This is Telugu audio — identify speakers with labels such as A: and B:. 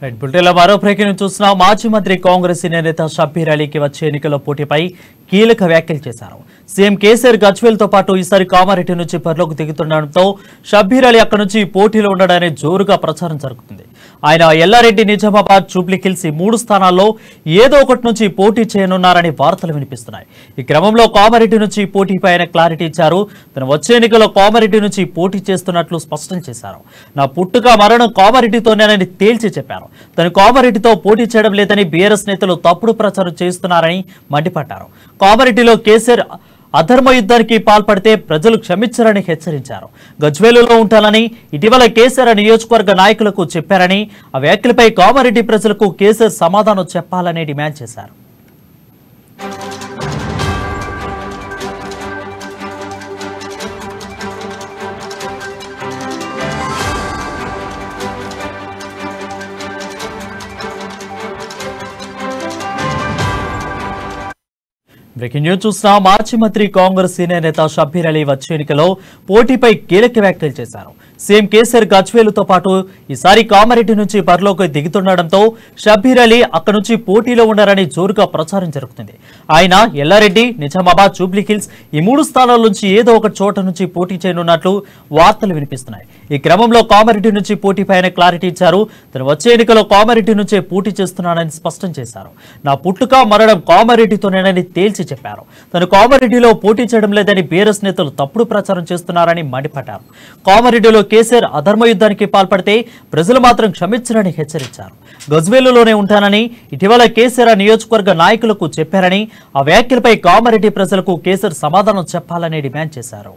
A: రైట్ బుల్టెన్లో మరో బ్రేకింగ్ చూస్తున్నాం. మాజీ మంత్రి కాంగ్రెస్ సీనియర్ నేత షబ్బీర్ అలీకి వచ్చే ఎన్నికల్లో పోటీపై కీలక వ్యాఖ్యలు చేశారు. సీఎం కేసీఆర్ గజ్వేల్తో పాటు ఈసారి కామారెడ్డి నుంచి బరిలోకి దిగుతుండటంతో షబ్బీర్ అలీ అక్కడి నుంచి పోటీలో ఉండడానికి జోరుగా ప్రచారం జరుగుతుంది. ఆయన ఎల్లారెడ్డి, నిజామాబాద్, జూబ్లీహిల్స్ ఈ 3 స్థానాల్లో ఏదో ఒకటి నుంచి పోటీ చేయనున్నారని వార్తలు వినిపిస్తున్నాయి. ఈ క్రమంలో కామారెడ్డి నుంచి పోటీపై ఆయన క్లారిటీ ఇచ్చారు. తను వచ్చే ఎన్నికల్లో కామారెడ్డి నుంచి పోటీ చేస్తున్నట్లు స్పష్టం చేశారు. నా పుట్టుక మరణం కామారెడ్డితోనేనని తేల్చి చెప్పారు. తను కామారెడ్డితో పోటీ చేయడం లేదని బీఆర్ఎస్ నేతలు తప్పుడు ప్రచారం చేస్తున్నారని మండిపడ్డారు. కామారెడ్డిలో కేసీఆర్ అధర్మ యుద్ధానికి పాల్పడితే ప్రజలు క్షమించారని హెచ్చరించారు. గజ్వేలులో ఉంటానని ఇటీవల కేసీఆర్ నియోజకవర్గ నాయకులకు చెప్పారని, ఆ వ్యాఖ్యలపై కామారెడ్డి ప్రజలకు కేసీఆర్ సమాధానం చెప్పాలని డిమాండ్ చేశారు. బ్రేకింగ్ న్యూస్ చూస్తున్నాం. మాజీ మంత్రి కాంగ్రెస్ సీనియర్ నేత షబ్బీర్ అలీ వచ్చే ఎన్నికలో పోటీపై కీలక వ్యాఖ్యలు చేశారు. సీఎం కేసీఆర్ గజ్వేలుతో పాటు ఈసారి కామారెడ్డి నుంచి బరిలోకి దిగుతుండటంతో షబ్బీర్ అలీ అక్కడి నుంచి పోటీలో ఉండారని జోరుగా ప్రచారం జరుగుతుంది. ఆయన ఎల్లారెడ్డి, నిజామాబాద్, జూబ్లీహిల్స్ ఈ 3 స్థానాల నుంచి ఏదో ఒక చోట నుంచి పోటీ చేయనున్నట్లు వార్తలు వినిపిస్తున్నాయి. ఈ క్రమంలో కామారెడ్డి నుంచి పోటీపై ఆయన క్లారిటీ ఇచ్చారు. తను వచ్చే ఎన్నికలో కామారెడ్డి నుంచే పోటీ చేస్తున్నానని స్పష్టం చేశారు. నా పుట్టుక మరణం కామారెడ్డితోనేనని తేల్చి చెప్పారు. తను కామారెడ్డిలో పోటీ చేయడం లేదని బీఆర్ఎస్ నేతలు తప్పుడు ప్రచారం చేస్తున్నారని మండిపడ్డారు. కామారెడ్డిలో కేసీఆర్ అధర్మ యుద్ధానికి పాల్పడితే ప్రజలు మాత్రం క్షమించరని హెచ్చరించారు. గజ్వేలులోనే ఉంటానని ఇటీవల కేసీఆర్ నియోజకవర్గ నాయకులకు చెప్పారని, ఆ వ్యాఖ్యలపై కామారెడ్డి ప్రజలకు కేసీఆర్ సమాధానం చెప్పాలని డిమాండ్ చేశారు.